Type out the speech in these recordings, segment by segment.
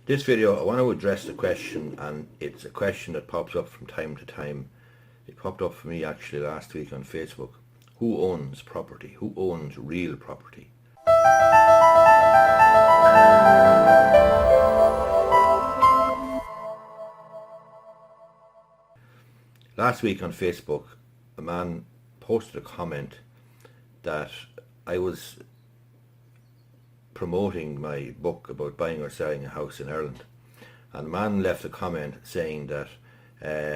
This video I want to address the question, and it's a question that pops up from time to time. It popped up for me actually last week on Facebook. Who owns property? Who owns real property? Last week on Facebook, a man posted a comment that I was promoting my book about buying or selling a house in Ireland, and the man left a comment saying that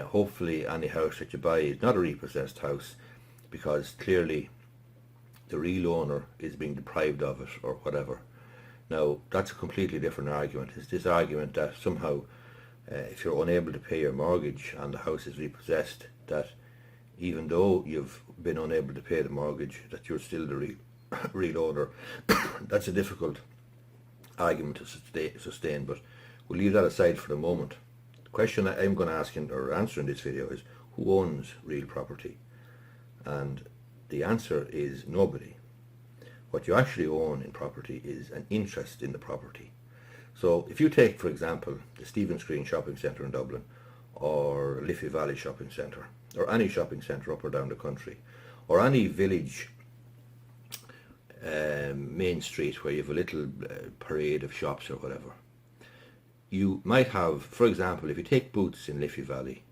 hopefully any house that you buy is not a repossessed house, because clearly the real owner is being deprived of it or whatever. Now that's a completely different argument. It's this argument that somehow if you're unable to pay your mortgage and the house is repossessed, that even though you've been unable to pay the mortgage, that you're still the real owner. That's a difficult argument to sustain, but we'll leave that aside for the moment. The question that I'm going to ask or answer in this video is, who owns real property? And the answer is nobody. What you actually own in property is an interest in the property. So if you take, for example, the Stephen's Green shopping centre in Dublin, or Liffey Valley shopping centre, or any shopping centre up or down the country, or any village main street where you have a little parade of shops or whatever, you might have, for example, if you take Boots in Liffey Valley,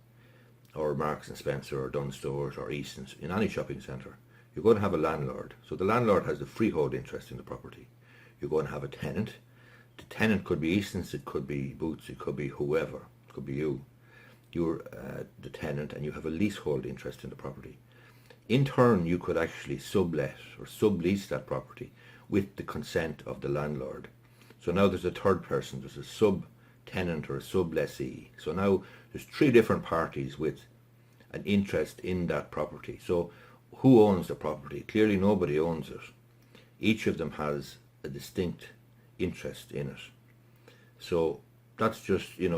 or Marks and Spencer, or Dunnes Stores, or Easton's, in any shopping centre, you're going to have a landlord. So the landlord has the freehold interest in the property. You're going to have a tenant. The tenant could be Easton's, it could be Boots, it could be whoever, it could be you. You're the tenant, and you have a leasehold interest in the property. In turn, you could actually sublet or sublease that property with the consent of the landlord. So now there's a third person, there's a sub-tenant or a sub-lessee. So now there's three different parties with an interest in that property. So who owns the property? Clearly nobody owns it. Each of them has a distinct interest in it. So that's just, in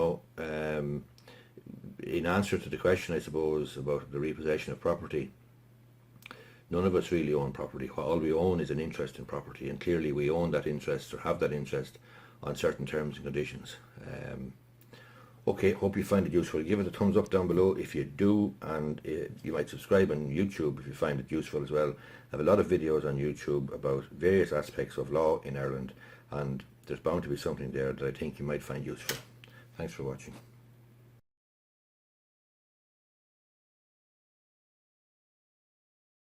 answer to the question, I suppose, about the repossession of property. None of us really own property. All we own is an interest in property, and clearly we own that interest or have that interest on certain terms and conditions. Okay, hope you find it useful. Give it a thumbs up down below if you do, and you might subscribe on YouTube if you find it useful as well. I have a lot of videos on YouTube about various aspects of law in Ireland, and there's bound to be something there that I think you might find useful. Thanks for watching.